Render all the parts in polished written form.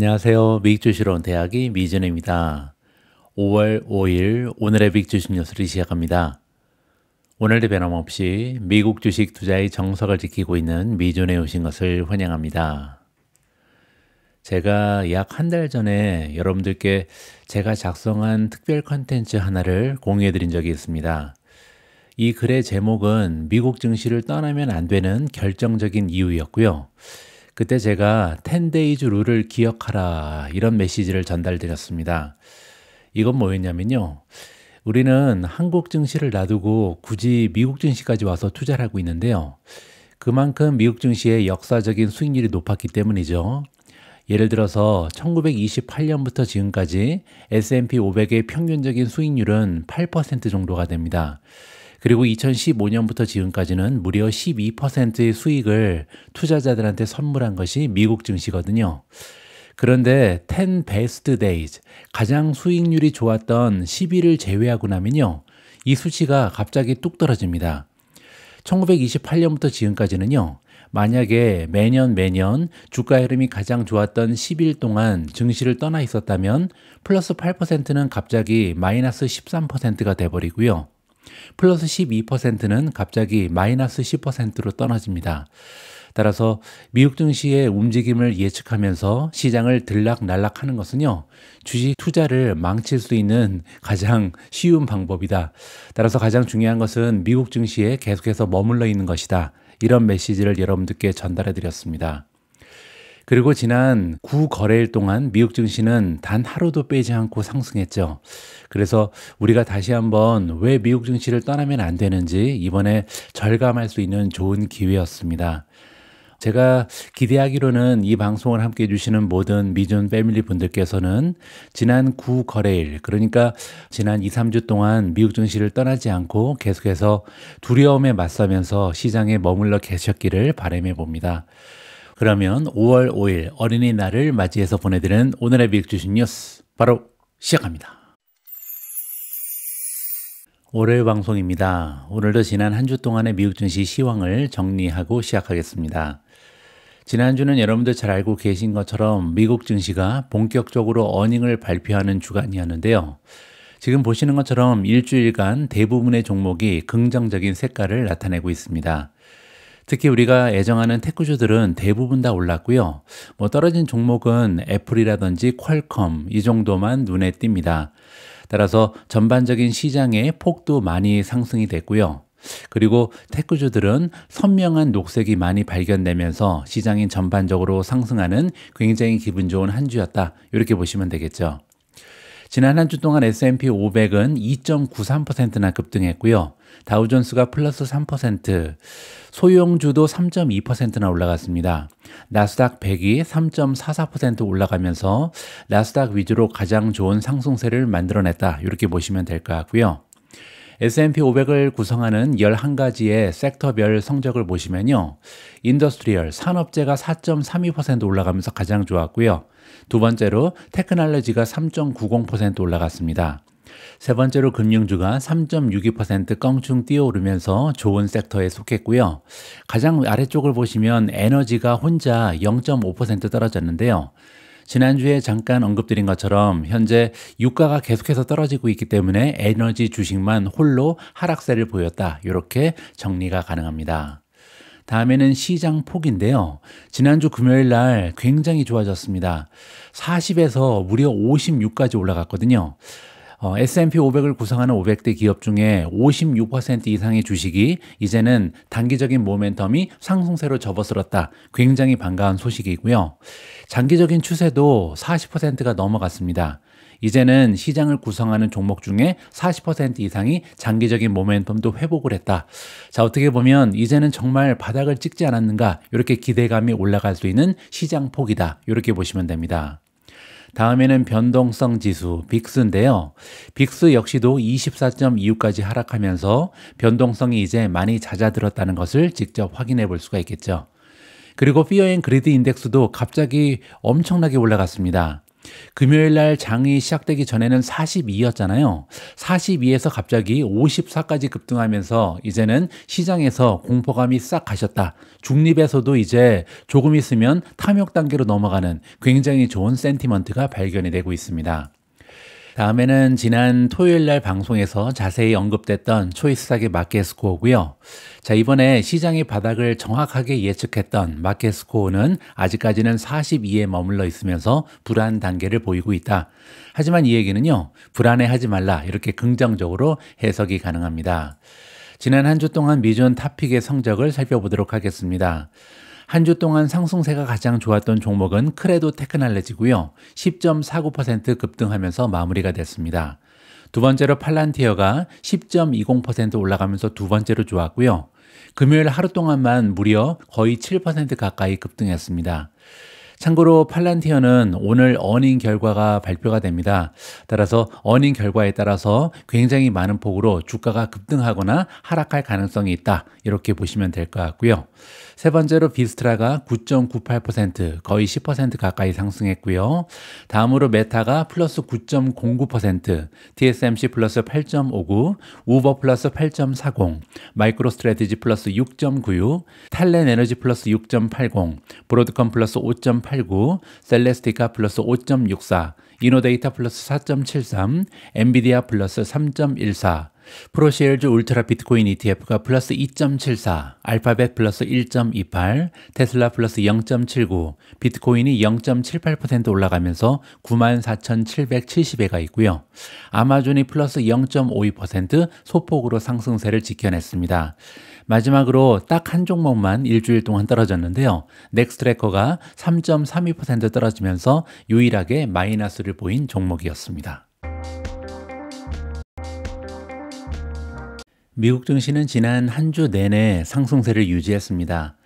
안녕하세요. 미국주식으로 대학이 미준입니다. 5월 5일 오늘의 미국주식 뉴스를 시작합니다. 오늘도 변함없이 미국 주식 투자의 정석을 지키고 있는 미준에 오신 것을 환영합니다. 제가 약 한 달 전에 여러분들께 제가 작성한 특별 컨텐츠 하나를 공유해 드린 적이 있습니다. 이 글의 제목은 미국 증시를 떠나면 안 되는 결정적인 이유였고요. 그때 제가 10days 룰을 기억하라 이런 메시지를 전달드렸습니다. 이건 뭐였냐면요. 우리는 한국 증시를 놔두고 굳이 미국 증시까지 와서 투자를 하고 있는데요. 그만큼 미국 증시의 역사적인 수익률이 높았기 때문이죠. 예를 들어서 1928년부터 지금까지 S&P 500의 평균적인 수익률은 8% 정도가 됩니다. 그리고 2015년부터 지금까지는 무려 12%의 수익을 투자자들한테 선물한 것이 미국 증시거든요. 그런데 10 best days, 가장 수익률이 좋았던 10일을 제외하고 나면요. 이 수치가 갑자기 뚝 떨어집니다. 1928년부터 지금까지는요. 만약에 매년 주가 흐름이 가장 좋았던 10일 동안 증시를 떠나 있었다면 플러스 8%는 갑자기 마이너스 13%가 돼버리고요. 플러스 12%는 갑자기 마이너스 10%로 떨어집니다. 따라서 미국 증시의 움직임을 예측하면서 시장을 들락날락하는 것은요. 주식 투자를 망칠 수 있는 가장 쉬운 방법이다. 따라서 가장 중요한 것은 미국 증시에 계속해서 머물러 있는 것이다. 이런 메시지를 여러분들께 전달해 드렸습니다. 그리고 지난 9거래일 동안 미국 증시는 단 하루도 빼지 않고 상승했죠. 그래서 우리가 다시 한번 왜 미국 증시를 떠나면 안 되는지 이번에 절감할 수 있는 좋은 기회였습니다. 제가 기대하기로는 이 방송을 함께 해주시는 모든 미준 패밀리 분들께서는 지난 9거래일, 그러니까 지난 2, 3주 동안 미국 증시를 떠나지 않고 계속해서 두려움에 맞서면서 시장에 머물러 계셨기를 바람해 봅니다. 그러면 5월 5일 어린이날을 맞이해서 보내드리는 오늘의 미국 주식 뉴스 바로 시작합니다. 월요일 방송입니다. 오늘도 지난 한 주 동안의 미국 증시 시황을 정리하고 시작하겠습니다. 지난주는 여러분들 잘 알고 계신 것처럼 미국 증시가 본격적으로 어닝을 발표하는 주간이었는데요. 지금 보시는 것처럼 일주일간 대부분의 종목이 긍정적인 색깔을 나타내고 있습니다. 특히 우리가 애정하는 테크주들은 대부분 다 올랐고요. 떨어진 종목은 애플이라든지 퀄컴 이 정도만 눈에 띕니다. 따라서 전반적인 시장의 폭도 많이 상승이 됐고요. 그리고 테크주들은 선명한 녹색이 많이 발견되면서 시장이 전반적으로 상승하는 굉장히 기분 좋은 한 주였다. 이렇게 보시면 되겠죠. 지난 한 주 동안 S&P 500은 2.93%나 급등했고요. 다우존스가 플러스 3%, 소형주도 3.2%나 올라갔습니다. 나스닥 100이 3.44% 올라가면서 나스닥 위주로 가장 좋은 상승세를 만들어냈다. 이렇게 보시면 될 것 같고요. S&P 500을 구성하는 11가지의 섹터별 성적을 보시면요. 인더스트리얼, 산업재가 4.32% 올라가면서 가장 좋았고요. 두 번째로 테크놀로지가 3.90% 올라갔습니다. 세 번째로 금융주가 3.62% 껑충 뛰어오르면서 좋은 섹터에 속했고요. 가장 아래쪽을 보시면 에너지가 혼자 0.5% 떨어졌는데요. 지난주에 잠깐 언급드린 것처럼 현재 유가가 계속해서 떨어지고 있기 때문에 에너지 주식만 홀로 하락세를 보였다. 이렇게 정리가 가능합니다. 다음에는 시장 폭인데요. 지난주 금요일 날 굉장히 좋아졌습니다. 40에서 무려 56까지 올라갔거든요. S&P 500을 구성하는 500대 기업 중에 56% 이상의 주식이 이제는 단기적인 모멘텀이 상승세로 접어들었다. 굉장히 반가운 소식이고요. 장기적인 추세도 40%가 넘어갔습니다. 이제는 시장을 구성하는 종목 중에 40% 이상이 장기적인 모멘텀도 회복을 했다. 자, 어떻게 보면 이제는 정말 바닥을 찍지 않았는가 이렇게 기대감이 올라갈 수 있는 시장 폭이다. 이렇게 보시면 됩니다. 다음에는 변동성 지수 빅스인데요. 빅스 역시도 24.26까지 하락하면서 변동성이 이제 많이 잦아들었다는 것을 직접 확인해 볼 수가 있겠죠. 그리고 피어 앤 그리드 인덱스도 갑자기 엄청나게 올라갔습니다. 금요일 날 장이 시작되기 전에는 42였잖아요. 42에서 갑자기 54까지 급등하면서 이제는 시장에서 공포감이 싹 가셨다. 중립에서도 이제 조금 있으면 탐욕 단계로 넘어가는 굉장히 좋은 센티먼트가 발견이 되고 있습니다. 다음에는 지난 토요일 날 방송에서 자세히 언급됐던 초이스닥의 마켓 스코어고요. 자, 이번에 시장의 바닥을 정확하게 예측했던 마켓 스코어는 아직까지는 42에 머물러 있으면서 불안 단계를 보이고 있다. 하지만 이 얘기는요, 불안해하지 말라, 이렇게 긍정적으로 해석이 가능합니다. 지난 한 주 동안 미존 탑픽의 성적을 살펴보도록 하겠습니다. 한 주 동안 상승세가 가장 좋았던 종목은 크레도 테크놀로지고요. 10.49% 급등하면서 마무리가 됐습니다. 두 번째로 팔란티어가 10.20% 올라가면서 두 번째로 좋았고요. 금요일 하루 동안만 무려 거의 7% 가까이 급등했습니다. 참고로 팔란티어는 오늘 어닝 결과가 발표가 됩니다. 따라서 어닝 결과에 따라서 굉장히 많은 폭으로 주가가 급등하거나 하락할 가능성이 있다, 이렇게 보시면 될 것 같고요. 세 번째로 비스트라가 9.98%, 거의 10% 가까이 상승했고요. 다음으로 메타가 플러스 9.09%, TSMC 플러스 8.59, 우버 플러스 8.40, 마이크로 스트래티지 플러스 6.96, 탈렌 에너지 플러스 6.80, 브로드컴 플러스 5.89, 셀레스티카 플러스 5.64, 이노데이터 플러스 4.73, 엔비디아 플러스 3.14, 프로시엘즈 울트라 비트코인 ETF가 플러스 2.74, 알파벳 플러스 1.28, 테슬라 플러스 0.79, 비트코인이 0.78% 올라가면서 94,770회가 있고요. 아마존이 플러스 0.52% 소폭으로 상승세를 지켜냈습니다. 마지막으로 딱 한 종목만 일주일 동안 떨어졌는데요. 넥스트래커가 3.32% 떨어지면서 유일하게 마이너스를 보인 종목이었습니다. 미국 증시는 지난 한 주 내내 상승세를 유지했습니다.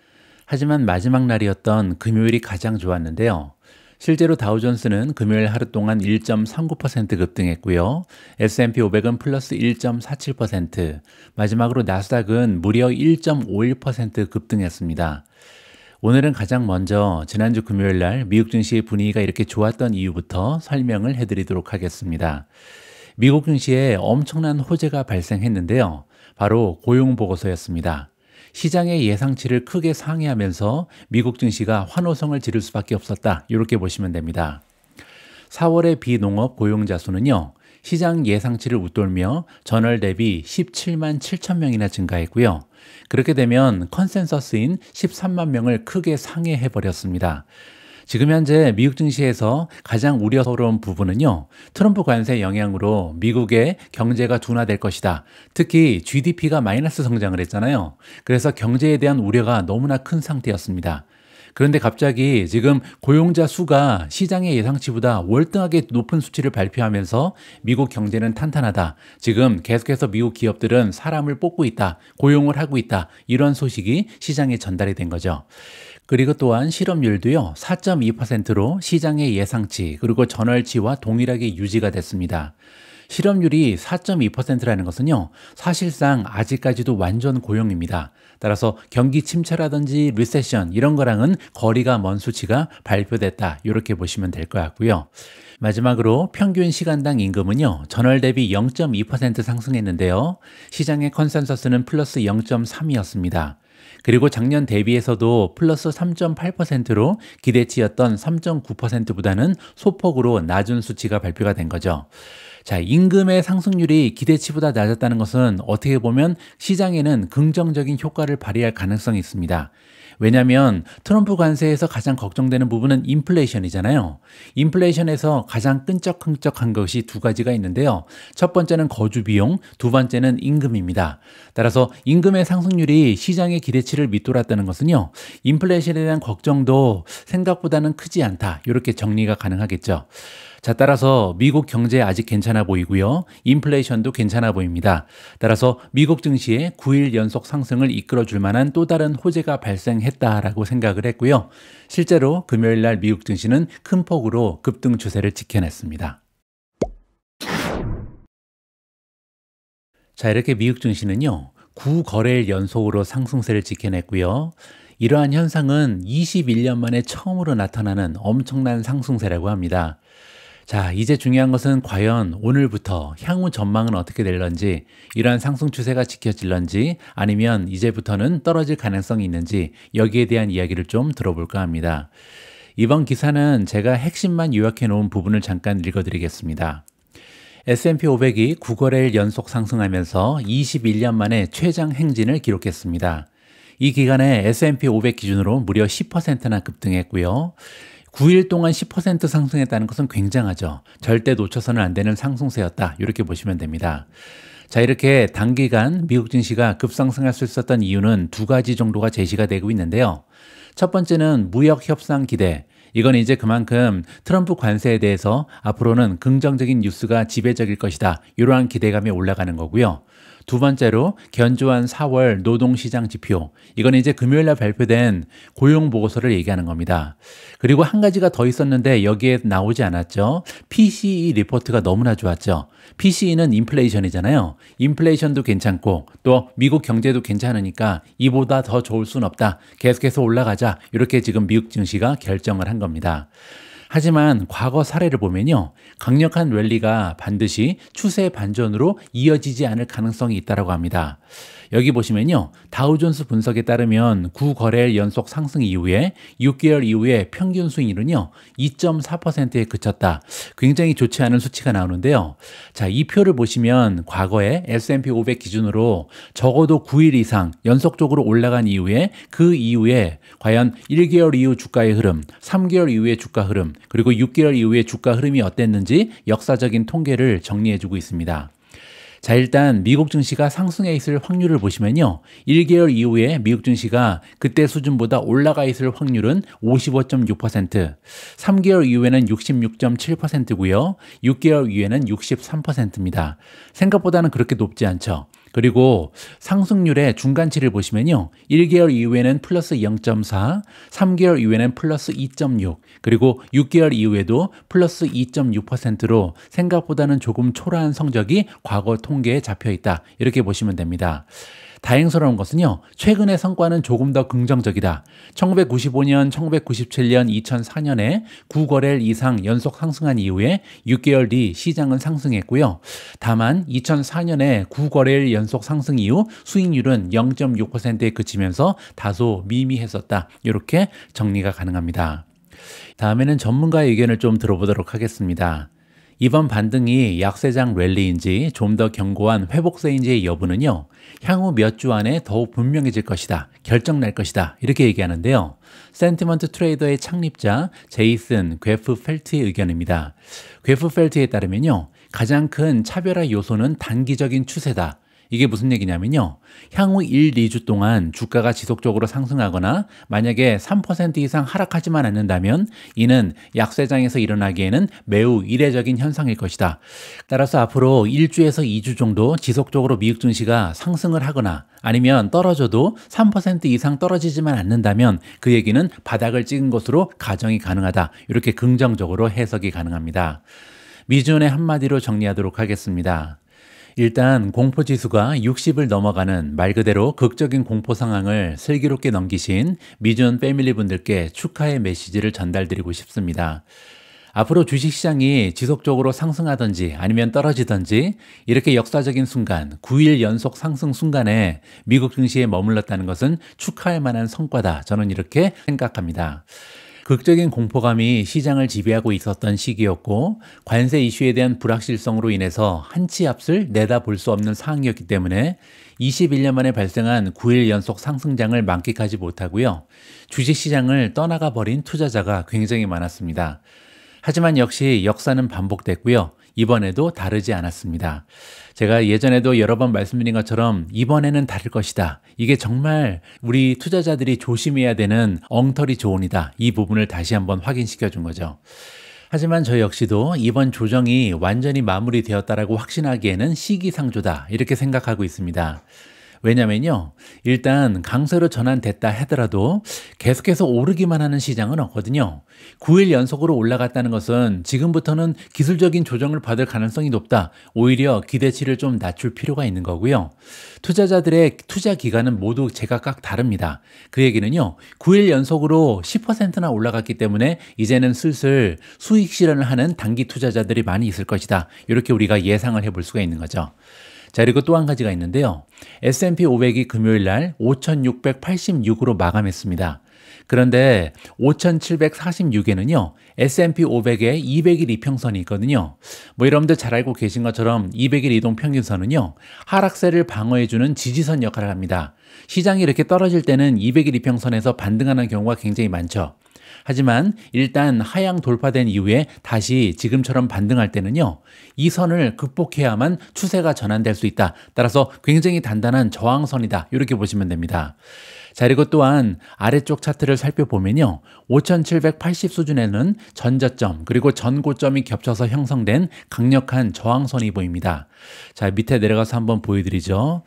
하지만 마지막 날이었던 금요일이 가장 좋았는데요. 실제로 다우존스는 금요일 하루 동안 1.39% 급등했고요. S&P 500은 플러스 1.47%, 마지막으로 나스닥은 무려 1.51% 급등했습니다. 오늘은 가장 먼저 지난주 금요일 날 미국 증시의 분위기가 이렇게 좋았던 이유부터 설명을 해드리도록 하겠습니다. 미국 증시에 엄청난 호재가 발생했는데요. 바로 고용보고서였습니다. 시장의 예상치를 크게 상회하면서 미국 증시가 환호성을 지를 수밖에 없었다, 이렇게 보시면 됩니다. 4월의 비농업 고용자 수는요, 시장 예상치를 웃돌며 전월 대비 17만 7천 명이나 증가했고요. 그렇게 되면 컨센서스인 13만 명을 크게 상회해버렸습니다. 지금 현재 미국 증시에서 가장 우려스러운 부분은요, 트럼프 관세 영향으로 미국의 경제가 둔화될 것이다. 특히 GDP가 마이너스 성장을 했잖아요. 그래서 경제에 대한 우려가 너무나 큰 상태였습니다. 그런데 갑자기 지금 고용자 수가 시장의 예상치보다 월등하게 높은 수치를 발표하면서 미국 경제는 탄탄하다. 지금 계속해서 미국 기업들은 사람을 뽑고 있다. 고용을 하고 있다. 이런 소식이 시장에 전달이 된 거죠. 그리고 또한 실업률도요, 4.2%로 시장의 예상치 그리고 전월치와 동일하게 유지가 됐습니다. 실업률이 4.2%라는 것은요, 사실상 아직까지도 완전 고용입니다. 따라서 경기 침체라든지 리세션 이런 거랑은 거리가 먼 수치가 발표됐다, 이렇게 보시면 될 것 같고요. 마지막으로 평균 시간당 임금은요, 전월 대비 0.2% 상승했는데요. 시장의 컨센서스는 플러스 0.3이었습니다. 그리고 작년 대비해서도 플러스 3.8%로 기대치였던 3.9%보다는 소폭으로 낮은 수치가 발표가 된 거죠. 자, 임금의 상승률이 기대치보다 낮았다는 것은 어떻게 보면 시장에는 긍정적인 효과를 발휘할 가능성이 있습니다. 왜냐하면 트럼프 관세에서 가장 걱정되는 부분은 인플레이션이잖아요. 인플레이션에서 가장 끈적끈적한 것이 두 가지가 있는데요. 첫 번째는 거주 비용, 두 번째는 임금입니다. 따라서 임금의 상승률이 시장의 기대치를 밑돌았다는 것은요, 인플레이션에 대한 걱정도 생각보다는 크지 않다, 이렇게 정리가 가능하겠죠. 자, 따라서 미국 경제 아직 괜찮아 보이고요. 인플레이션도 괜찮아 보입니다. 따라서 미국 증시의 9일 연속 상승을 이끌어줄 만한 또 다른 호재가 발생했다라고 생각을 했고요. 실제로 금요일 날 미국 증시는 큰 폭으로 급등 추세를 지켜냈습니다. 자, 이렇게 미국 증시는요, 9거래일 연속으로 상승세를 지켜냈고요. 이러한 현상은 21년 만에 처음으로 나타나는 엄청난 상승세라고 합니다. 자, 이제 중요한 것은 과연 오늘부터 향후 전망은 어떻게 될런지, 이러한 상승 추세가 지켜질런지, 아니면 이제부터는 떨어질 가능성이 있는지, 여기에 대한 이야기를 좀 들어볼까 합니다. 이번 기사는 제가 핵심만 요약해 놓은 부분을 잠깐 읽어드리겠습니다. S&P 500이 9거래일 연속 상승하면서 21년 만에 최장 행진을 기록했습니다. 이 기간에 S&P 500 기준으로 무려 10%나 급등했고요. 9일 동안 10% 상승했다는 것은 굉장하죠. 절대 놓쳐서는 안 되는 상승세였다. 이렇게 보시면 됩니다. 자, 이렇게 단기간 미국 증시가 급상승할 수 있었던 이유는 두 가지 정도가 제시가 되고 있는데요. 첫 번째는 무역 협상 기대. 이건 이제 그만큼 트럼프 관세에 대해서 앞으로는 긍정적인 뉴스가 지배적일 것이다. 이러한 기대감이 올라가는 거고요. 두 번째로 견조한 4월 노동시장 지표. 이건 이제 금요일날 발표된 고용보고서를 얘기하는 겁니다. 그리고 한 가지가 더 있었는데 여기에 나오지 않았죠. PCE 리포트가 너무나 좋았죠. PCE는 인플레이션이잖아요. 인플레이션도 괜찮고 또 미국 경제도 괜찮으니까 이보다 더 좋을 순 없다. 계속해서 올라가자. 이렇게 지금 미국 증시가 결정을 한 겁니다. 하지만 과거 사례를 보면요. 강력한 랠리가 반드시 추세 반전으로 이어지지 않을 가능성이 있다고 합니다. 여기 보시면요. 다우존스 분석에 따르면 9거래일 연속 상승 이후에 6개월 이후에 평균 수익률은요. 2.4%에 그쳤다. 굉장히 좋지 않은 수치가 나오는데요. 자, 이 표를 보시면 과거에 S&P 500 기준으로 적어도 9일 이상 연속적으로 올라간 이후에 그 이후에 과연 1개월 이후 주가의 흐름, 3개월 이후의 주가 흐름, 그리고 6개월 이후의 주가 흐름이 어땠는지 역사적인 통계를 정리해주고 있습니다. 자, 일단 미국 증시가 상승해 있을 확률을 보시면요. 1개월 이후에 미국 증시가 그때 수준보다 올라가 있을 확률은 55.6%, 3개월 이후에는 66.7%고요. 6개월 이후에는 63%입니다. 생각보다는 그렇게 높지 않죠. 그리고 상승률의 중간치를 보시면요. 1개월 이후에는 플러스 0.4, 3개월 이후에는 플러스 2.6, 그리고 6개월 이후에도 플러스 2.6%로 생각보다는 조금 초라한 성적이 과거 통계에 잡혀 있다. 이렇게 보시면 됩니다. 다행스러운 것은요. 최근의 성과는 조금 더 긍정적이다. 1995년, 1997년, 2004년에 9거래일 이상 연속 상승한 이후에 6개월 뒤 시장은 상승했고요. 다만 2004년에 9거래일 연속 상승 이후 수익률은 0.6%에 그치면서 다소 미미했었다. 이렇게 정리가 가능합니다. 다음에는 전문가의 의견을 좀 들어보도록 하겠습니다. 이번 반등이 약세장 랠리인지 좀 더 견고한 회복세인지의 여부는요. 향후 몇 주 안에 더욱 분명해질 것이다. 결정 날 것이다. 이렇게 얘기하는데요. 센티먼트 트레이더의 창립자 제이슨 괴프 펠트의 의견입니다. 괴프 펠트에 따르면요. 가장 큰 차별화 요소는 단기적인 추세다. 이게 무슨 얘기냐면요. 향후 1, 2주 동안 주가가 지속적으로 상승하거나 만약에 3% 이상 하락하지만 않는다면 이는 약세장에서 일어나기에는 매우 이례적인 현상일 것이다. 따라서 앞으로 1주에서 2주 정도 지속적으로 미국 증시가 상승을 하거나 아니면 떨어져도 3% 이상 떨어지지만 않는다면 그 얘기는 바닥을 찍은 것으로 가정이 가능하다. 이렇게 긍정적으로 해석이 가능합니다. 미준의 한마디로 정리하도록 하겠습니다. 일단 공포지수가 60을 넘어가는 말 그대로 극적인 공포 상황을 슬기롭게 넘기신 미준 패밀리 분들께 축하의 메시지를 전달드리고 싶습니다. 앞으로 주식시장이 지속적으로 상승하든지 아니면 떨어지든지 이렇게 역사적인 순간, 9일 연속 상승 순간에 미국 증시에 머물렀다는 것은 축하할 만한 성과다. 저는 이렇게 생각합니다. 극적인 공포감이 시장을 지배하고 있었던 시기였고 관세 이슈에 대한 불확실성으로 인해서 한치 앞을 내다볼 수 없는 상황이었기 때문에 21년 만에 발생한 9일 연속 상승장을 만끽하지 못하고요. 주식시장을 떠나가 버린 투자자가 굉장히 많았습니다. 하지만 역시 역사는 반복됐고요. 이번에도 다르지 않았습니다. 제가 예전에도 여러 번 말씀드린 것처럼 이번에는 다를 것이다. 이게 정말 우리 투자자들이 조심해야 되는 엉터리 조언이다. 이 부분을 다시 한번 확인시켜 준 거죠. 하지만 저 역시도 이번 조정이 완전히 마무리되었다라고 확신하기에는 시기상조다. 이렇게 생각하고 있습니다. 왜냐면요. 일단 강세로 전환됐다 하더라도 계속해서 오르기만 하는 시장은 없거든요. 9일 연속으로 올라갔다는 것은 지금부터는 기술적인 조정을 받을 가능성이 높다. 오히려 기대치를 좀 낮출 필요가 있는 거고요. 투자자들의 투자 기간은 모두 제각각 다릅니다. 그 얘기는요, 9일 연속으로 10%나 올라갔기 때문에 이제는 슬슬 수익 실현을 하는 단기 투자자들이 많이 있을 것이다. 이렇게 우리가 예상을 해볼 수가 있는 거죠. 자, 그리고 또 한 가지가 있는데요. S&P 500이 금요일 날 5,686으로 마감했습니다. 그런데 5,746에는요, S&P 500에 200일 이평선이 있거든요. 뭐 여러분들 잘 알고 계신 것처럼 200일 이동 평균선은요, 하락세를 방어해주는 지지선 역할을 합니다. 시장이 이렇게 떨어질 때는 200일 이평선에서 반등하는 경우가 굉장히 많죠. 하지만 일단 하향 돌파된 이후에 다시 지금처럼 반등할 때는요, 이 선을 극복해야만 추세가 전환될 수 있다. 따라서 굉장히 단단한 저항선이다. 이렇게 보시면 됩니다. 자, 그리고 또한 아래쪽 차트를 살펴보면요, 5,780 수준에는 전저점 그리고 전고점이 겹쳐서 형성된 강력한 저항선이 보입니다. 자, 밑에 내려가서 한번 보여드리죠.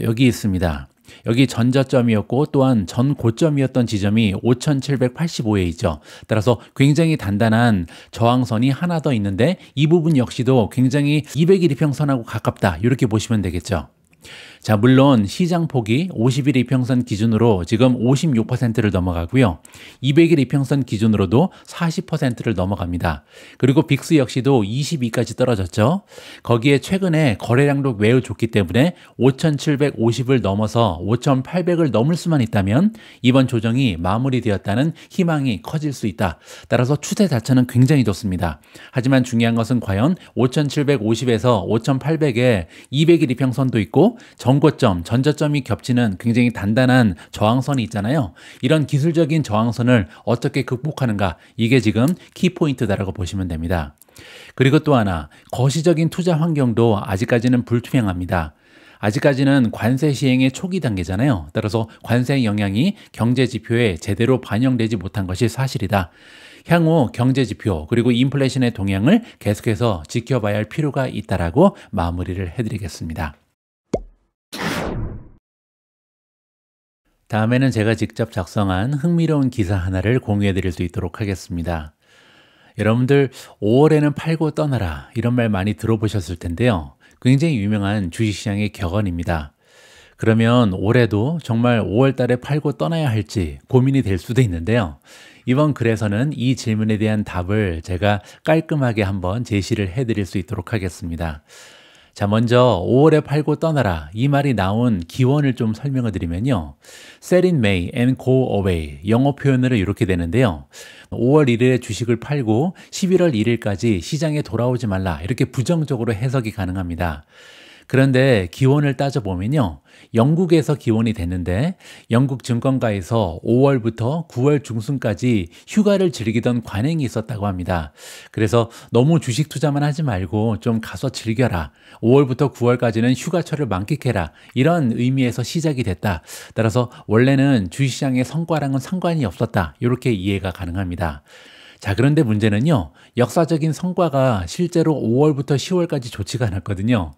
여기 있습니다. 여기 전저점이었고 또한 전고점이었던 지점이 5,785에 있죠. 따라서 굉장히 단단한 저항선이 하나 더 있는데 이 부분 역시도 굉장히 200일 이평선하고 가깝다. 이렇게 보시면 되겠죠. 자, 물론 시장 폭이 50일 이평선 기준으로 지금 56%를 넘어가고요. 200일 이평선 기준으로도 40%를 넘어갑니다. 그리고 빅스 역시도 22까지 떨어졌죠. 거기에 최근에 거래량도 매우 좋기 때문에 5,750을 넘어서 5,800을 넘을 수만 있다면 이번 조정이 마무리되었다는 희망이 커질 수 있다. 따라서 추세 자체는 굉장히 좋습니다. 하지만 중요한 것은 과연 5,750에서 5,800에 200일 이평선도 있고 전고점, 전저점이 겹치는 굉장히 단단한 저항선이 있잖아요. 이런 기술적인 저항선을 어떻게 극복하는가, 이게 지금 키포인트다라고 보시면 됩니다. 그리고 또 하나, 거시적인 투자 환경도 아직까지는 불투명합니다. 아직까지는 관세 시행의 초기 단계잖아요. 따라서 관세 영향이 경제 지표에 제대로 반영되지 못한 것이 사실이다. 향후 경제 지표 그리고 인플레이션의 동향을 계속해서 지켜봐야 할 필요가 있다라고 마무리를 해드리겠습니다. 다음에는 제가 직접 작성한 흥미로운 기사 하나를 공유해 드릴 수 있도록 하겠습니다. 여러분들 5월에는 팔고 떠나라 이런 말 많이 들어보셨을 텐데요. 굉장히 유명한 주식시장의 격언입니다. 그러면 올해도 정말 5월 달에 팔고 떠나야 할지 고민이 될 수도 있는데요. 이번 글에서는 이 질문에 대한 답을 제가 깔끔하게 한번 제시를 해 드릴 수 있도록 하겠습니다. 자, 먼저 5월에 팔고 떠나라 이 말이 나온 기원을 좀 설명을 드리면요. Sell in May and go away, 영어 표현으로 이렇게 되는데요. 5월 1일에 주식을 팔고 11월 1일까지 시장에 돌아오지 말라, 이렇게 부정적으로 해석이 가능합니다. 그런데 기원을 따져보면요, 영국에서 기원이 됐는데 영국 증권가에서 5월부터 9월 중순까지 휴가를 즐기던 관행이 있었다고 합니다. 그래서 너무 주식 투자만 하지 말고 좀 가서 즐겨라, 5월부터 9월까지는 휴가철을 만끽해라, 이런 의미에서 시작이 됐다. 따라서 원래는 주식시장의 성과랑은 상관이 없었다, 이렇게 이해가 가능합니다. 자, 그런데 문제는요, 역사적인 성과가 실제로 5월부터 10월까지 좋지가 않았거든요.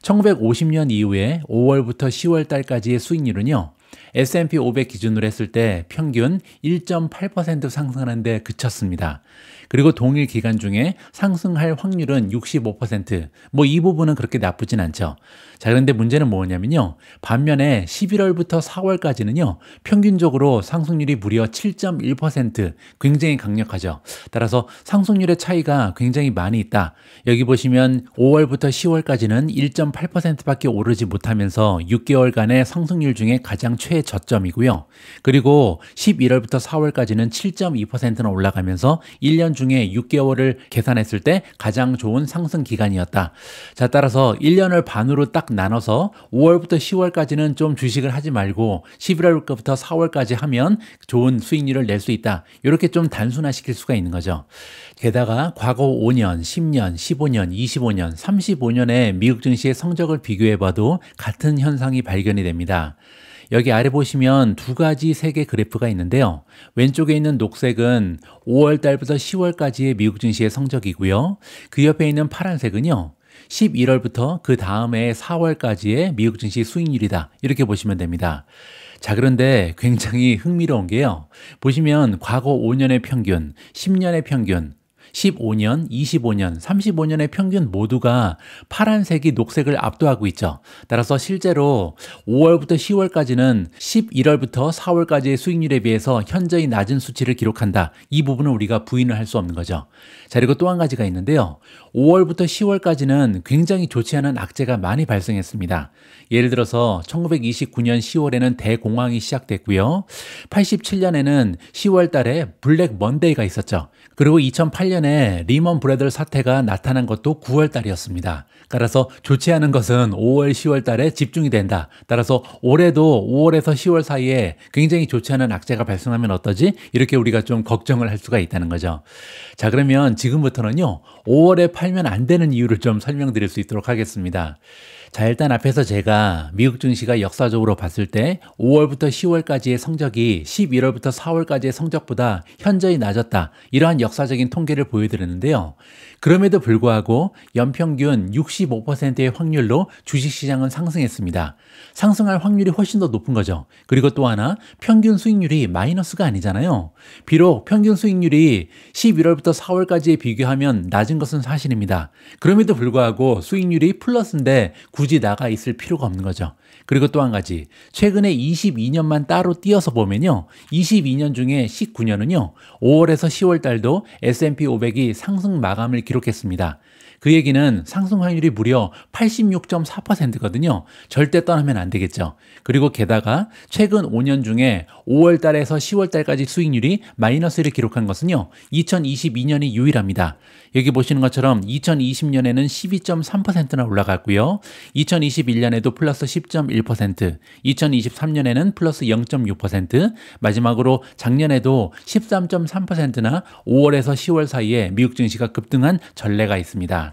1950년 이후에 5월부터 10월 달까지의 수익률은요, S&P 500 기준으로 했을 때 평균 1.8% 상승하는 데 그쳤습니다. 그리고 동일 기간 중에 상승할 확률은 65%. 뭐 이 부분은 그렇게 나쁘진 않죠. 자, 그런데 문제는 뭐냐면요, 반면에 11월부터 4월까지는요, 평균적으로 상승률이 무려 7.1%, 굉장히 강력하죠. 따라서 상승률의 차이가 굉장히 많이 있다. 여기 보시면 5월부터 10월까지는 1.8%밖에 오르지 못하면서 6개월간의 상승률 중에 가장 최저점이고요. 그리고 11월부터 4월까지는 7.2%나 올라가면서 1년 중에 6개월을 계산했을 때 가장 좋은 상승 기간이었다. 자, 따라서 1년을 반으로 딱 나눠서 5월부터 10월까지는 좀 주식을 하지 말고 11월부터 4월까지 하면 좋은 수익률을 낼 수 있다. 이렇게 좀 단순화시킬 수가 있는 거죠. 게다가 과거 5년, 10년, 15년, 25년, 35년의 미국 증시의 성적을 비교해봐도 같은 현상이 발견이 됩니다. 여기 아래 보시면 두 가지 색의 그래프가 있는데요. 왼쪽에 있는 녹색은 5월 달부터 10월까지의 미국 증시의 성적이고요. 그 옆에 있는 파란색은요, 11월부터 그 다음에 4월까지의 미국 증시 수익률이다. 이렇게 보시면 됩니다. 자, 그런데 굉장히 흥미로운 게요. 보시면 과거 5년의 평균, 10년의 평균, 15년, 25년, 35년의 평균 모두가 파란색이 녹색을 압도하고 있죠. 따라서 실제로 5월부터 10월까지는 11월부터 4월까지의 수익률에 비해서 현저히 낮은 수치를 기록한다. 이 부분은 우리가 부인을 할 수 없는 거죠. 자, 그리고 또 한 가지가 있는데요. 5월부터 10월까지는 굉장히 좋지 않은 악재가 많이 발생했습니다. 예를 들어서 1929년 10월에는 대공황이 시작됐고요. 87년에는 10월 달에 블랙 먼데이가 있었죠. 그리고 2008년에 리먼 브래더 사태가 나타난 것도 9월 달이었습니다. 따라서 좋지 않은 것은 5월, 10월 달에 집중이 된다. 따라서 올해도 5월에서 10월 사이에 굉장히 좋지 않은 악재가 발생하면 어떠지? 이렇게 우리가 좀 걱정을 할 수가 있다는 거죠. 자, 그러면 지금부터는요, 5월에 팔면 안 되는 이유를 좀 설명드릴 수 있도록 하겠습니다. 자, 일단 앞에서 제가 미국 증시가 역사적으로 봤을 때 5월부터 10월까지의 성적이 11월부터 4월까지의 성적보다 현저히 낮았다. 이러한 역사적인 통계를 보여드렸는데요. 그럼에도 불구하고 연평균 65%의 확률로 주식시장은 상승했습니다. 상승할 확률이 훨씬 더 높은 거죠. 그리고 또 하나, 평균 수익률이 마이너스가 아니잖아요. 비록 평균 수익률이 11월부터 4월까지에 비교하면 낮은 것은 사실입니다. 그럼에도 불구하고 수익률이 플러스인데 굳이 나가 있을 필요가 없는 거죠. 그리고 또 한 가지, 최근에 22년만 따로 띄어서 보면요, 22년 중에 19년은요 5월에서 10월 달도 S&P 500이 상승 마감을 기록했습니다. 그 얘기는 상승 확률이 무려 86.4%거든요. 절대 떠나면 안 되겠죠. 그리고 게다가 최근 5년 중에 5월 달에서 10월 달까지 수익률이 마이너스를 기록한 것은요, 2022년이 유일합니다. 여기 보시는 것처럼 2020년에는 12.3%나 올라갔고요. 2021년에도 플러스 10.1%, 2023년에는 플러스 0.6%, 마지막으로 작년에도 13.3%나 5월에서 10월 사이에 미국 증시가 급등한 전례가 있습니다.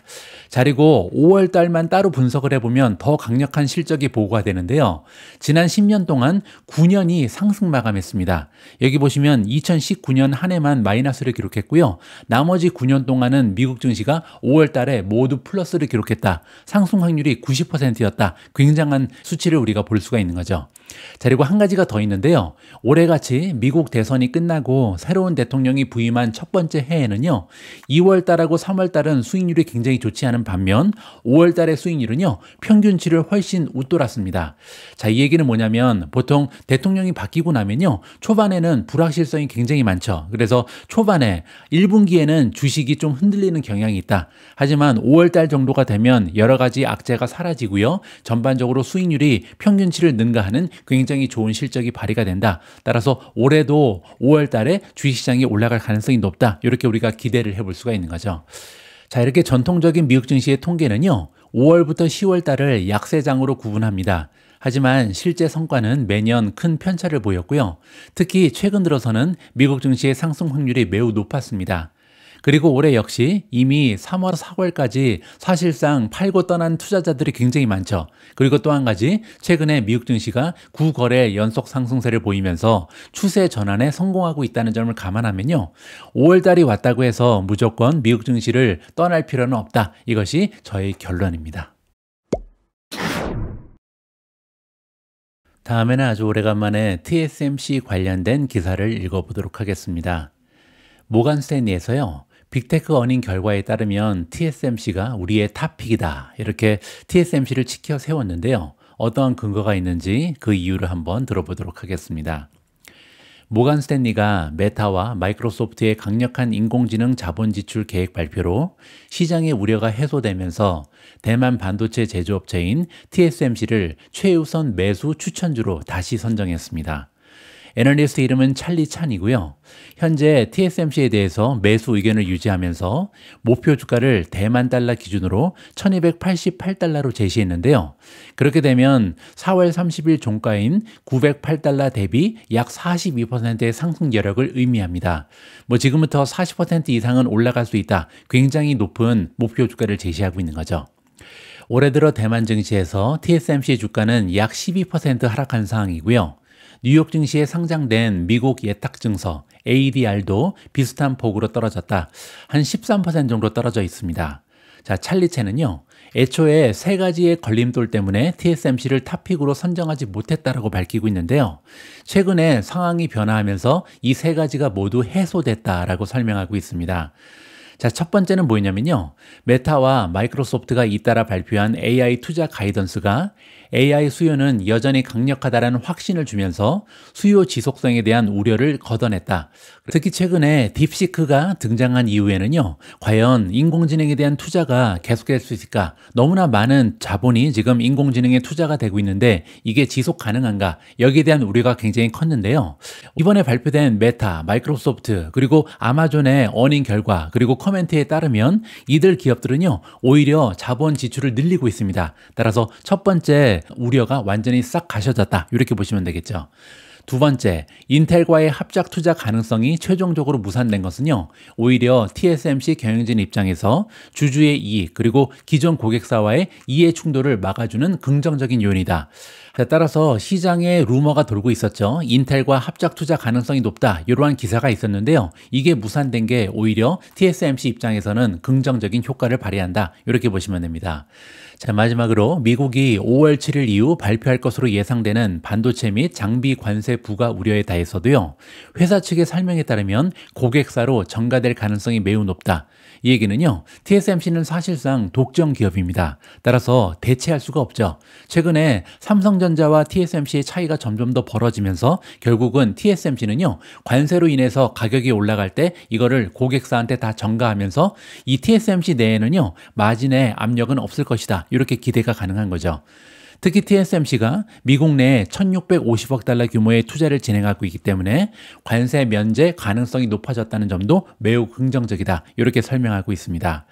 자, 그리고 5월 달만 따로 분석을 해보면 더 강력한 실적이 보고가 되는데요. 지난 10년 동안 9년이 상승 마감했습니다. 여기 보시면 2019년 한 해만 마이너스를 기록했고요. 나머지 9년 동안은 미국 증시가 5월 달에 모두 플러스를 기록했다. 상승 확률이 90%였다. 굉장한 수치를 우리가 볼 수가 있는 거죠. 자, 그리고 한 가지가 더 있는데요. 올해같이 미국 대선이 끝나고 새로운 대통령이 부임한 첫 번째 해에는요, 2월 달하고 3월 달은 수익률이 굉장히 좋지 않은 반면 5월 달의 수익률은요, 평균치를 훨씬 웃돌았습니다. 자, 이 얘기는 뭐냐면 보통 대통령이 바뀌고 나면요, 초반에는 불확실성이 굉장히 많죠. 그래서 초반에 1분기에는 주식이 좀 흔들리는 경향이 있다. 하지만 5월 달 정도가 되면 여러 가지 악재가 사라지고요, 전반적으로 수익률이 평균치를 능가하는 굉장히 좋은 실적이 발휘가 된다. 따라서 올해도 5월 달에 주식시장이 올라갈 가능성이 높다. 이렇게 우리가 기대를 해볼 수가 있는 거죠. 자, 이렇게 전통적인 미국 증시의 통계는요, 5월부터 10월 달을 약세장으로 구분합니다. 하지만 실제 성과는 매년 큰 편차를 보였고요. 특히 최근 들어서는 미국 증시의 상승 확률이 매우 높았습니다. 그리고 올해 역시 이미 3월, 4월까지 사실상 팔고 떠난 투자자들이 굉장히 많죠. 그리고 또 한 가지, 최근에 미국 증시가 9거래 연속 상승세를 보이면서 추세 전환에 성공하고 있다는 점을 감안하면요, 5월 달이 왔다고 해서 무조건 미국 증시를 떠날 필요는 없다. 이것이 저의 결론입니다. 다음에는 아주 오래간만에 TSMC 관련된 기사를 읽어보도록 하겠습니다. 모간 스탠리에서요, 빅테크 어닝 결과에 따르면 TSMC가 우리의 탑픽이다. 이렇게 TSMC를 치켜 세웠는데요. 어떠한 근거가 있는지 그 이유를 한번 들어보도록 하겠습니다. 모간 스탠리가 메타와 마이크로소프트의 강력한 인공지능 자본 지출 계획 발표로 시장의 우려가 해소되면서 대만 반도체 제조업체인 TSMC를 최우선 매수 추천주로 다시 선정했습니다. 애널리스트 이름은 찰리 찬이고요. 현재 TSMC에 대해서 매수 의견을 유지하면서 목표 주가를 대만 달러 기준으로 1288달러로 제시했는데요. 그렇게 되면 4월 30일 종가인 908달러 대비 약 42%의 상승 여력을 의미합니다. 지금부터 40% 이상은 올라갈 수 있다. 굉장히 높은 목표 주가를 제시하고 있는 거죠. 올해 들어 대만 증시에서 TSMC의 주가는 약 12% 하락한 상황이고요. 뉴욕 증시에 상장된 미국 예탁증서 ADR도 비슷한 폭으로 떨어졌다. 한 13% 정도 떨어져 있습니다. 자, 찰리체는요, 애초에 세 가지의 걸림돌 때문에 TSMC를 탑픽으로 선정하지 못했다라고 밝히고 있는데요. 최근에 상황이 변화하면서 이 세 가지가 모두 해소됐다라고 설명하고 있습니다. 자, 첫 번째는 뭐냐면요. 메타와 마이크로소프트가 잇따라 발표한 AI 투자 가이던스가 AI 수요는 여전히 강력하다라는 확신을 주면서 수요 지속성에 대한 우려를 걷어냈다. 특히 최근에 딥시크가 등장한 이후에는요. 과연 인공지능에 대한 투자가 계속될 수 있을까? 너무나 많은 자본이 지금 인공지능에 투자가 되고 있는데 이게 지속 가능한가? 여기에 대한 우려가 굉장히 컸는데요. 이번에 발표된 메타, 마이크로소프트, 그리고 아마존의 어닝 결과, 그리고 커멘트에 따르면 이들 기업들은요. 오히려 자본 지출을 늘리고 있습니다. 따라서 첫 번째 우려가 완전히 싹 가셔졌다. 이렇게 보시면 되겠죠. 두 번째, 인텔과의 합작 투자 가능성이 최종적으로 무산된 것은요, 오히려 TSMC 경영진 입장에서 주주의 이익, 그리고 기존 고객사와의 이해 충돌을 막아주는 긍정적인 요인이다. 따라서 시장에 루머가 돌고 있었죠. 인텔과 합작 투자 가능성이 높다. 이러한 기사가 있었는데요. 이게 무산된 게 오히려 TSMC 입장에서는 긍정적인 효과를 발휘한다. 이렇게 보시면 됩니다. 자, 마지막으로 미국이 5월 7일 이후 발표할 것으로 예상되는 반도체 및 장비 관세 부과 우려에 대해서도요. 회사 측의 설명에 따르면 고객사로 전가될 가능성이 매우 높다. 이 얘기는요. TSMC는 사실상 독점 기업입니다. 따라서 대체할 수가 없죠. 최근에 삼성전자와 TSMC의 차이가 점점 더 벌어지면서 결국은 TSMC는요. 관세로 인해서 가격이 올라갈 때 이거를 고객사한테 다 전가하면서 이 TSMC 내에는요. 마진의 압력은 없을 것이다. 이렇게 기대가 가능한 거죠. 특히 TSMC가 미국 내에 1650억 달러 규모의 투자를 진행하고 있기 때문에 관세 면제 가능성이 높아졌다는 점도 매우 긍정적이다. 이렇게 설명하고 있습니다.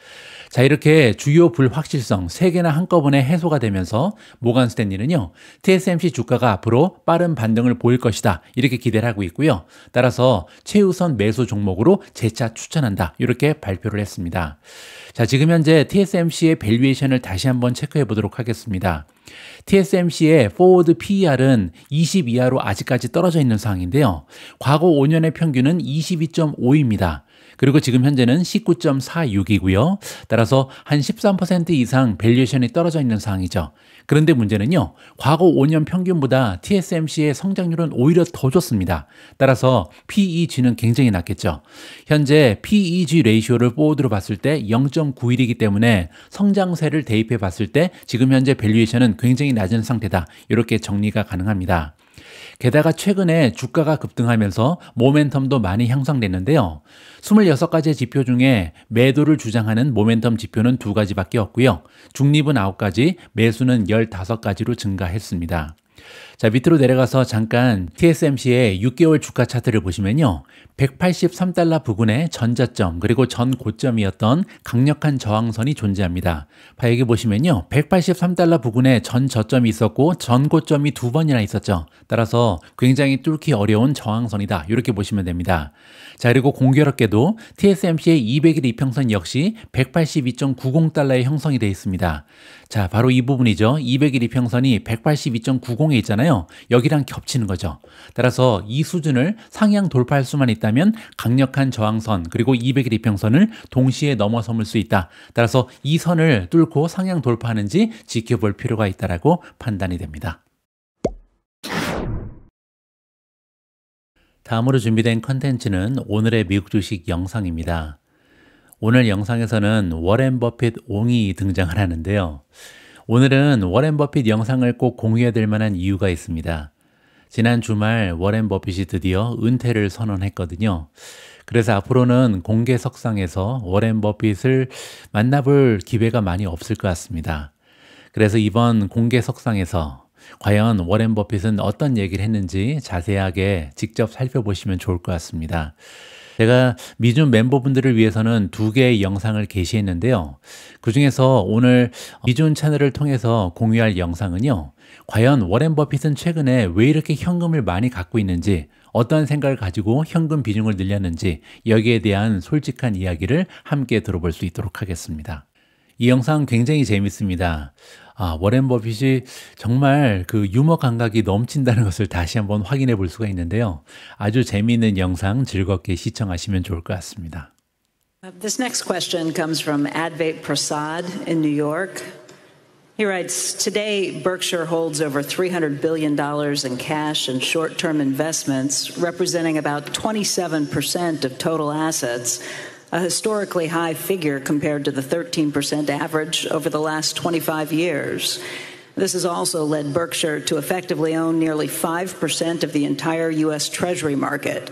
자, 이렇게 주요 불확실성 3개나 한꺼번에 해소가 되면서 모건 스탠리는요. TSMC 주가가 앞으로 빠른 반등을 보일 것이다. 이렇게 기대를 하고 있고요. 따라서 최우선 매수 종목으로 재차 추천한다. 이렇게 발표를 했습니다. 자, 지금 현재 TSMC의 밸류에이션을 다시 한번 체크해 보도록 하겠습니다. TSMC의 포워드 PER은 20 이하로 아직까지 떨어져 있는 상황인데요. 과거 5년의 평균은 22.5입니다. 그리고 지금 현재는 19.46이고요. 따라서 한 13% 이상 밸류에이션이 떨어져 있는 상황이죠. 그런데 문제는요. 과거 5년 평균보다 TSMC의 성장률은 오히려 더 좋습니다. 따라서 PEG는 굉장히 낮겠죠. 현재 PEG 레이쇼를 포워드로 봤을 때 0.91이기 때문에 성장세를 대입해 봤을 때 지금 현재 밸류에이션은 굉장히 낮은 상태다. 이렇게 정리가 가능합니다. 게다가 최근에 주가가 급등하면서 모멘텀도 많이 향상됐는데요. 26가지의 지표 중에 매도를 주장하는 모멘텀 지표는 2가지밖에 없고요. 중립은 9가지, 매수는 15가지로 증가했습니다. 자, 밑으로 내려가서 잠깐 TSMC의 6개월 주가 차트를 보시면요. 183달러 부근의 전저점 그리고 전 고점이었던 강력한 저항선이 존재합니다. 여기 보시면요. 183달러 부근에 전 저점이 있었고 전 고점이 2번이나 있었죠. 따라서 굉장히 뚫기 어려운 저항선이다. 이렇게 보시면 됩니다. 자, 그리고 공교롭게도 TSMC의 200일 이평선 역시 182.90달러에 형성이 되어 있습니다. 자, 바로 이 부분이죠. 200일 이평선이 182.90에 있잖아요. 여기랑 겹치는 거죠. 따라서 이 수준을 상향 돌파할 수만 있다면 강력한 저항선 그리고 200일 이평선을 동시에 넘어설 수 있다. 따라서 이 선을 뚫고 상향 돌파하는지 지켜볼 필요가 있다라고 판단이 됩니다. 다음으로 준비된 컨텐츠는 오늘의 미국 주식 영상입니다. 오늘 영상에서는 워렌 버핏 옹이 등장을 하는데요. 오늘은 워렌 버핏 영상을 꼭 공유해야 될 만한 이유가 있습니다. 지난 주말 워렌 버핏이 드디어 은퇴를 선언했거든요. 그래서 앞으로는 공개석상에서 워렌 버핏을 만나볼 기회가 많이 없을 것 같습니다. 그래서 이번 공개석상에서 과연 워렌 버핏은 어떤 얘기를 했는지 자세하게 직접 살펴보시면 좋을 것 같습니다. 제가 미준 멤버분들을 위해서는 2개의 영상을 게시했는데요. 그중에서 오늘 미준 채널을 통해서 공유할 영상은요. 과연 워렌 버핏은 최근에 왜 이렇게 현금을 많이 갖고 있는지, 어떤 생각을 가지고 현금 비중을 늘렸는지 여기에 대한 솔직한 이야기를 함께 들어볼 수 있도록 하겠습니다. 이 영상 굉장히 재밌습니다. 워렌 버핏이 정말 그 유머 감각이 넘친다는 것을 다시 한번 확인해 볼 수가 있는데요. 아주 재미있는 영상 즐겁게 시청하시면 좋을 것 같습니다. This next question comes from Advait Prasad in New York. He writes, today, Berkshire holds over $300 billion in cash and short-term investments, representing about 27% of total assets, a historically high figure compared to the 13% average over the last 25 years. This has also led Berkshire to effectively own nearly 5% of the entire U.S. Treasury market.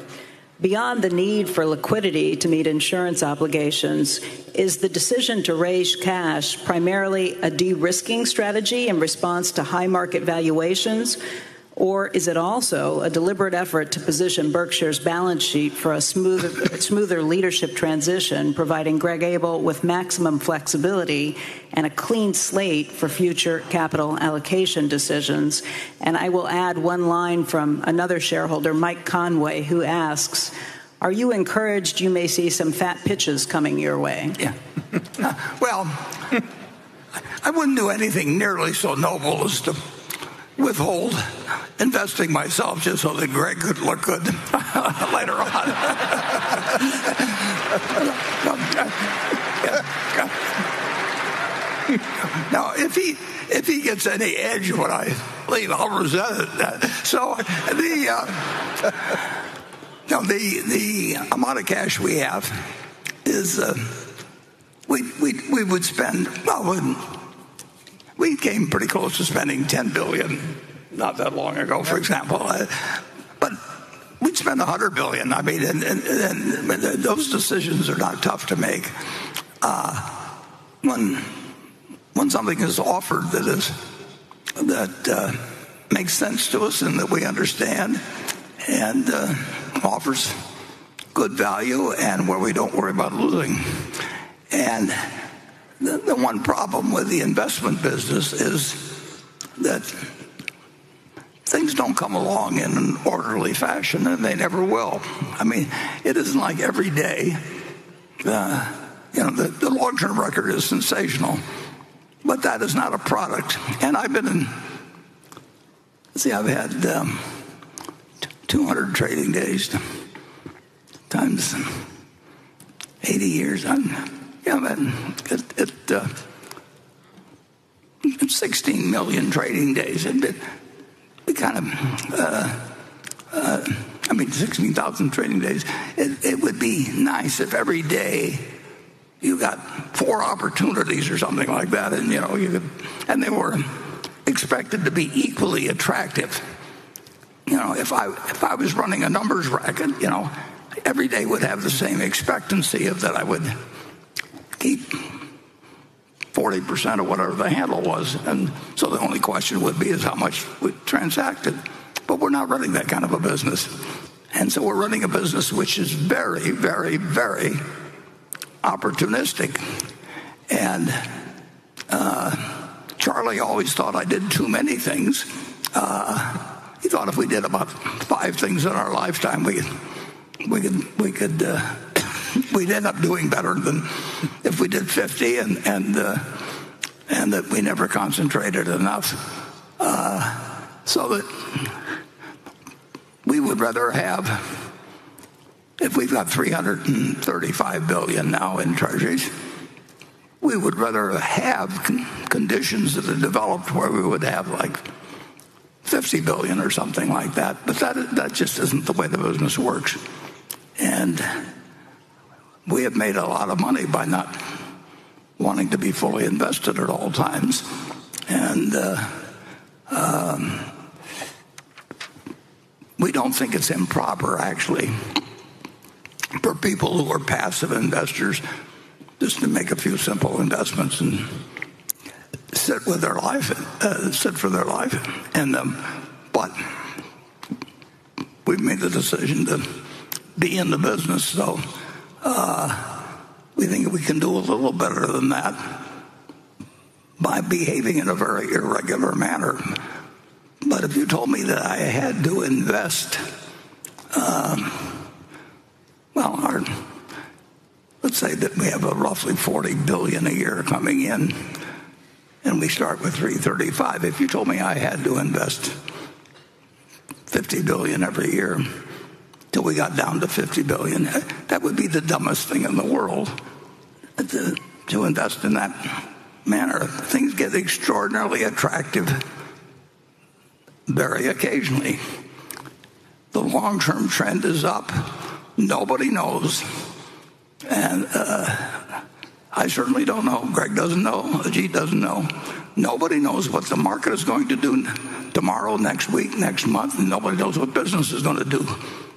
Beyond the need for liquidity to meet insurance obligations, is the decision to raise cash primarily a de-risking strategy in response to high market valuations, or is it also a deliberate effort to position Berkshire's balance sheet for a smoother leadership transition, providing Greg Abel with maximum flexibility and a clean slate for future capital allocation decisions? And I will add one line from another shareholder, Mike Conway, who asks, are you encouraged you may see some fat pitches coming your way? Yeah. Well, I wouldn't do anything nearly so noble as to withhold investing myself just so that Greg could look good later on. Now, if he gets any edge when I leave, I'll resent it. So the amount of cash we have is we would spend, well, we came pretty close to spending $10 billion not that long ago, for example. But we'd spend $100 billion. I mean, and those decisions are not tough to make. When something is offered that makes sense to us and that we understand and offers good value and where we don't worry about losing. And the one problem with the investment business is that things don't come along in an orderly fashion, and they never will. I mean, it isn't like every day. The long-term record is sensational, but that is not a product. And I've had 200 trading days times 80 years. It's 16 million trading days. It kind of, 16,000 trading days. It would be nice if every day you got 4 opportunities or something like that, and and they were expected to be equally attractive. If I was running a numbers racket, every day would have the same expectancy of that I would keep 40% of whatever the handle was. And so the only question would be is how much we transacted. But we're not running that kind of a business. And so we're running a business which is very, very, very opportunistic. And Charlie always thought I did too many things. He thought if we did about 5 things in our lifetime, we'd end up doing better than if we did 50, and that we never concentrated enough. So that we would rather have, if we've got $335 billion now in treasuries, we would rather have conditions that are developed where we would have like $50 billion or something like that. But that just isn't the way the business works. And we have made a lot of money by not wanting to be fully invested at all times. And we don't think it's improper, actually, for people who are passive investors just to make a few simple investments and sit for their life. But we've made the decision to be in the business, so we think we can do a little better than that by behaving in a very irregular manner. But if you told me that I had to invest, let's say that we have a roughly $40 billion a year coming in, and we start with 335. If you told me I had to invest $50 billion every year till we got down to $50 billion, that would be the dumbest thing in the world to invest in that manner. Things get extraordinarily attractive very occasionally. The long-term trend is up. Nobody knows. And I certainly don't know. Greg doesn't know. Ajit doesn't know. Nobody knows what the market is going to do tomorrow, next week, next month. And nobody knows what business is going to do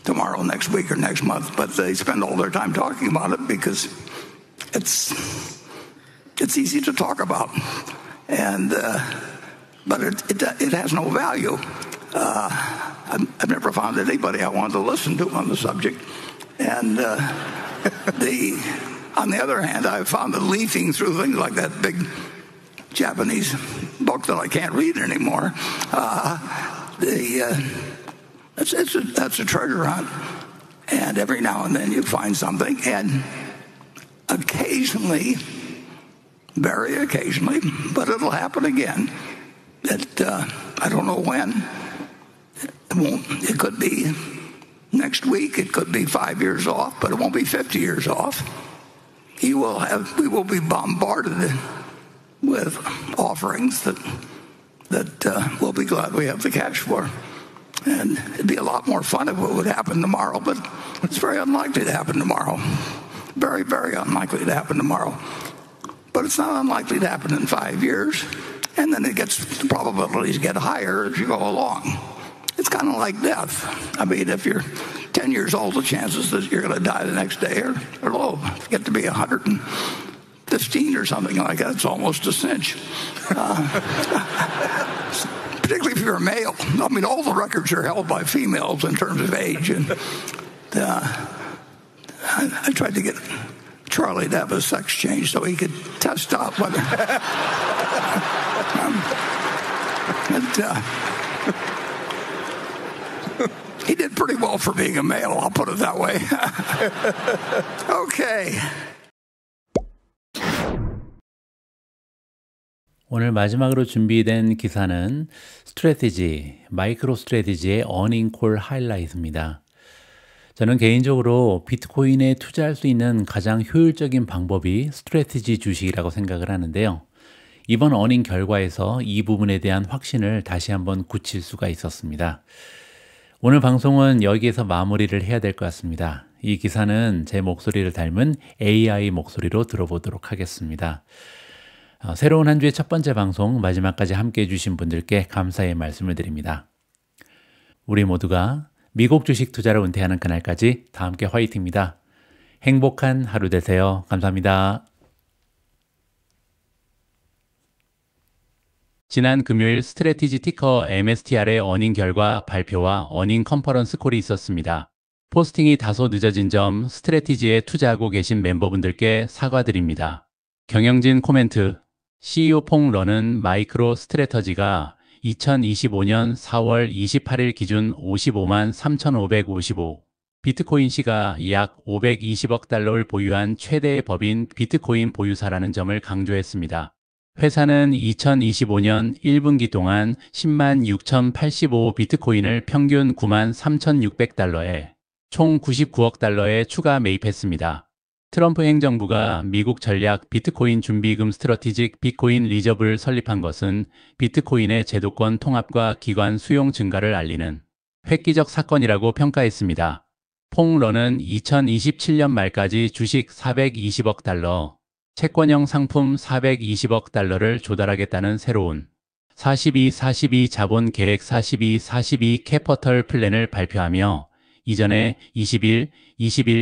tomorrow, next week, or next month. But they spend all their time talking about it because it's easy to talk about. And but it has no value. I've never found anybody I wanted to listen to on the subject. And on the other hand, I've found that leafing through things like that big Japanese book that I can't read anymore, that's a treasure hunt. And every now and then you find something, and occasionally, very occasionally, but it'll happen again, that I don't know when. It could be next week, it could be 5 years off, but it won't be 50 years off. We will be bombarded with offerings that we'll be glad we have the cash for. And it'd be a lot more fun if it would happen tomorrow, but it's very unlikely to happen tomorrow. Very, very unlikely to happen tomorrow. But it's not unlikely to happen in 5 years. And then the probabilities get higher as you go along. It's kind of like death. I mean, if you're 10 years old, the chances that you're going to die the next day are low. If you get to be 115 or something like that, it's almost a cinch. Particularly if you're a male. I mean, all the records are held by females in terms of age. And I tried to get Charlie to have a sex change so he could test out whether... he did pretty well for being a male, I'll put it that way. Okay. 오늘 마지막으로 준비된 기사는 스트래티지, 마이크로 스트래티지의 어닝콜 하이라이트입니다. 저는 개인적으로 비트코인에 투자할 수 있는 가장 효율적인 방법이 스트래티지 주식이라고 생각을 하는데요. 이번 어닝 결과에서 이 부분에 대한 확신을 다시 한번 굳힐 수가 있었습니다. 오늘 방송은 여기에서 마무리를 해야 될 것 같습니다. 이 기사는 제 목소리를 닮은 AI 목소리로 들어보도록 하겠습니다. 새로운 한 주의 첫 번째 방송 마지막까지 함께해 주신 분들께 감사의 말씀을 드립니다. 우리 모두가 미국 주식 투자를 은퇴하는 그날까지 다 함께 화이팅입니다. 행복한 하루 되세요. 감사합니다. 지난 금요일 스트래티지 티커 MSTR의 어닝 결과 발표와 어닝 컨퍼런스 콜이 있었습니다. 포스팅이 다소 늦어진 점 스트래티지에 투자하고 계신 멤버분들께 사과드립니다. 경영진 코멘트. CEO 퐁 러는 마이크로 스트래터지가 2025년 4월 28일 기준 55만 3,555 비트코인 시가 약 520억 달러를 보유한 최대의 법인 비트코인 보유사라는 점을 강조했습니다. 회사는 2025년 1분기 동안 10만 6,085 비트코인을 평균 9만 3,600달러에 총 99억 달러에 추가 매입했습니다. 트럼프 행정부가 미국 전략 비트코인 준비금 스트러티직 비트코인 리저브를 설립한 것은 비트코인의 제도권 통합과 기관 수용 증가를 알리는 획기적 사건이라고 평가했습니다. 퐁 러는 2027년 말까지 주식 420억 달러, 채권형 상품 420억 달러를 조달하겠다는 새로운 42-42 자본 계획 42-42 캐퍼털 플랜을 발표하며 이전에 21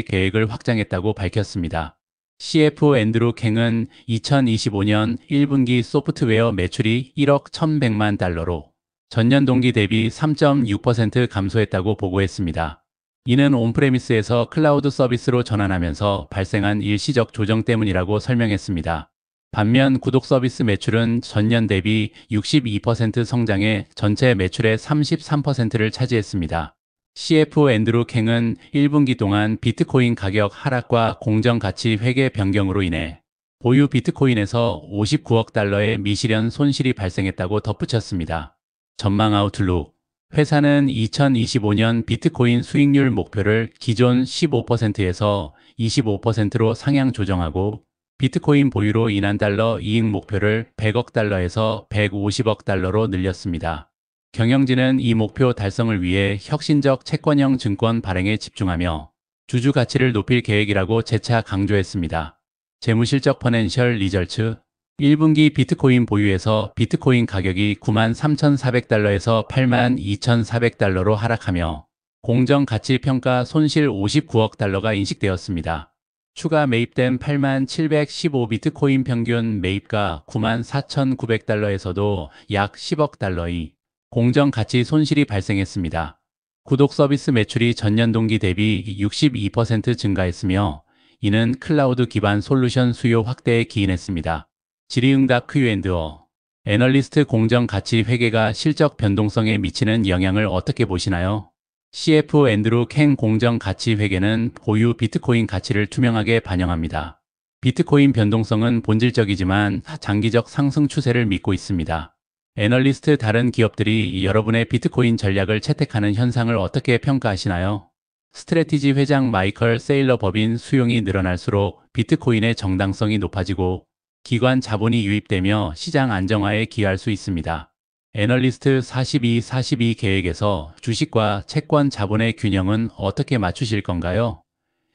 계획을 확장했다고 밝혔습니다. CFO 앤드루 캥은 2025년 1분기 소프트웨어 매출이 1억 1,100만 달러로 전년 동기 대비 3.6% 감소했다고 보고했습니다. 이는 온프레미스에서 클라우드 서비스로 전환하면서 발생한 일시적 조정 때문이라고 설명했습니다. 반면 구독 서비스 매출은 전년 대비 62% 성장해 전체 매출의 33%를 차지했습니다. CFO 앤드루 캥은 1분기 동안 비트코인 가격 하락과 공정가치 회계 변경으로 인해 보유 비트코인에서 59억 달러의 미실현 손실이 발생했다고 덧붙였습니다. 전망 아웃룩. 회사는 2025년 비트코인 수익률 목표를 기존 15%에서 25%로 상향 조정하고 비트코인 보유로 인한 달러 이익 목표를 100억 달러에서 150억 달러로 늘렸습니다. 경영진은 이 목표 달성을 위해 혁신적 채권형 증권 발행에 집중하며 주주 가치를 높일 계획이라고 재차 강조했습니다. 재무실적 퍼넨셜 리절츠 1분기 비트코인 보유에서 비트코인 가격이 93,400달러에서 82,400달러로 하락하며 공정가치평가 손실 59억 달러가 인식되었습니다. 추가 매입된 8715 비트코인 평균 매입가 94,900달러에서도 약 10억 달러의 공정가치 손실이 발생했습니다. 구독 서비스 매출이 전년 동기 대비 62% 증가했으며 이는 클라우드 기반 솔루션 수요 확대에 기인했습니다. 질의응답 Q&A 애널리스트 공정가치 회계가 실적 변동성에 미치는 영향을 어떻게 보시나요? CFO 앤드루 캥 공정가치 회계는 보유 비트코인 가치를 투명하게 반영합니다. 비트코인 변동성은 본질적이지만 장기적 상승 추세를 믿고 있습니다. 애널리스트 다른 기업들이 여러분의 비트코인 전략을 채택하는 현상을 어떻게 평가하시나요? 스트래티지 회장 마이컬 세일러 법인 수용이 늘어날수록 비트코인의 정당성이 높아지고 기관 자본이 유입되며 시장 안정화에 기여할 수 있습니다. 애널리스트 42 계획에서 주식과 채권 자본의 균형은 어떻게 맞추실 건가요?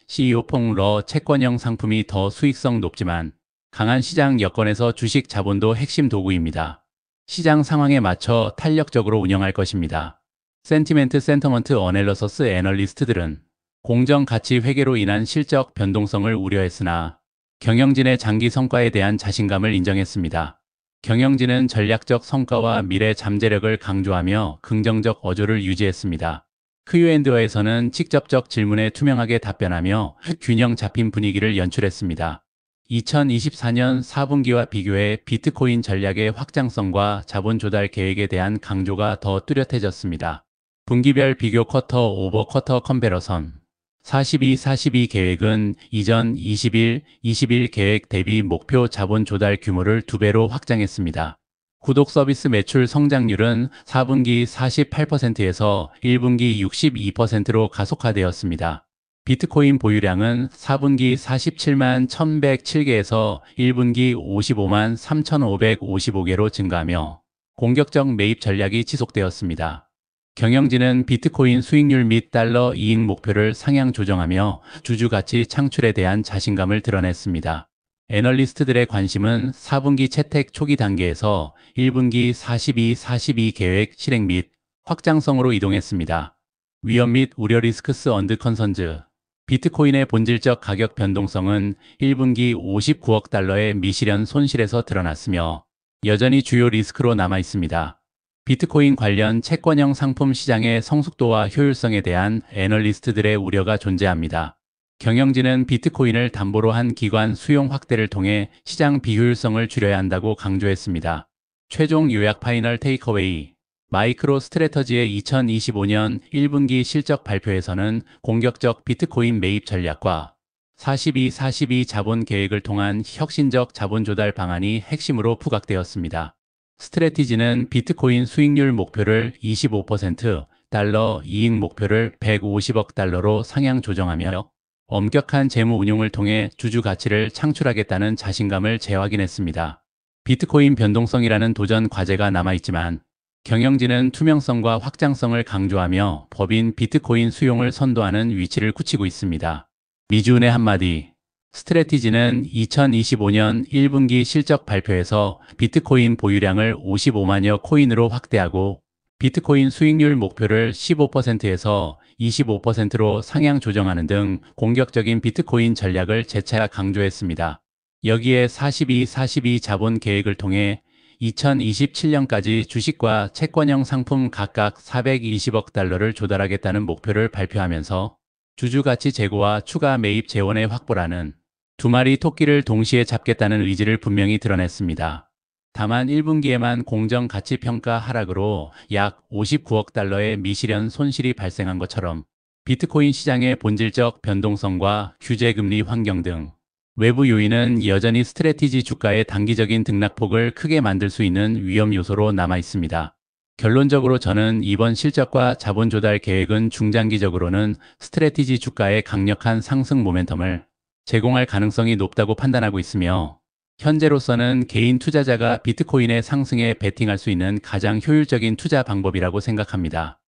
CEO 퐁러 채권형 상품이 더 수익성 높지만 강한 시장 여건에서 주식 자본도 핵심 도구입니다. 시장 상황에 맞춰 탄력적으로 운영할 것입니다. 센터먼트 어널리서스 애널리스트들은 공정가치 회계로 인한 실적 변동성을 우려했으나 경영진의 장기 성과에 대한 자신감을 인정했습니다. 경영진은 전략적 성과와 미래 잠재력을 강조하며 긍정적 어조를 유지했습니다. Q&A에서는 직접적 질문에 투명하게 답변하며 균형 잡힌 분위기를 연출했습니다. 2024년 4분기와 비교해 비트코인 전략의 확장성과 자본 조달 계획에 대한 강조가 더 뚜렷해졌습니다. 분기별 비교 쿼터 오버 쿼터 컴패러선 42 계획은 이전 21 계획 대비 목표 자본 조달 규모를 2배로 확장했습니다. 구독 서비스 매출 성장률은 4분기 48%에서 1분기 62%로 가속화되었습니다. 비트코인 보유량은 4분기 47만 1107개에서 1분기 55만 3555개로 증가하며 공격적 매입 전략이 지속되었습니다. 경영진은 비트코인 수익률 및 달러 이익 목표를 상향 조정하며 주주 가치 창출에 대한 자신감을 드러냈습니다. 애널리스트들의 관심은 4분기 채택 초기 단계에서 1분기 42 계획 실행 및 확장성으로 이동했습니다. 위험 및 우려 리스크스 언드 컨선즈 비트코인의 본질적 가격 변동성은 1분기 59억 달러의 미실현 손실에서 드러났으며 여전히 주요 리스크로 남아 있습니다. 비트코인 관련 채권형 상품 시장의 성숙도와 효율성에 대한 애널리스트들의 우려가 존재합니다. 경영진은 비트코인을 담보로 한 기관 수용 확대를 통해 시장 비효율성을 줄여야 한다고 강조했습니다. 최종 요약 파이널 테이크어웨이 마이크로 스트래터지의 2025년 1분기 실적 발표에서는 공격적 비트코인 매입 전략과 42 자본 계획을 통한 혁신적 자본 조달 방안이 핵심으로 부각되었습니다. 스트래티지는 비트코인 수익률 목표를 25%, 달러 이익 목표를 150억 달러로 상향 조정하며 엄격한 재무 운용을 통해 주주 가치를 창출하겠다는 자신감을 재확인했습니다. 비트코인 변동성이라는 도전 과제가 남아있지만 경영진은 투명성과 확장성을 강조하며 법인 비트코인 수용을 선도하는 위치를 굳히고 있습니다. 미주은의 한마디 스트래티지는 2025년 1분기 실적 발표에서 비트코인 보유량을 55만여 코인으로 확대하고 비트코인 수익률 목표를 15%에서 25%로 상향 조정하는 등 공격적인 비트코인 전략을 재차 강조했습니다. 여기에 42 자본 계획을 통해 2027년까지 주식과 채권형 상품 각각 420억 달러를 조달하겠다는 목표를 발표하면서 주주 가치 제고와 추가 매입 재원의 확보라는 두 마리 토끼를 동시에 잡겠다는 의지를 분명히 드러냈습니다. 다만 1분기에만 공정 가치 평가 하락으로 약 59억 달러의 미실현 손실이 발생한 것처럼 비트코인 시장의 본질적 변동성과 규제 금리 환경 등 외부 요인은 여전히 스트래티지 주가의 단기적인 등락폭을 크게 만들 수 있는 위험 요소로 남아 있습니다. 결론적으로 저는 이번 실적과 자본 조달 계획은 중장기적으로는 스트래티지 주가의 강력한 상승 모멘텀을 제공할 가능성이 높다고 판단하고 있으며 현재로서는 개인 투자자가 비트코인의 상승에 베팅할 수 있는 가장 효율적인 투자 방법이라고 생각합니다.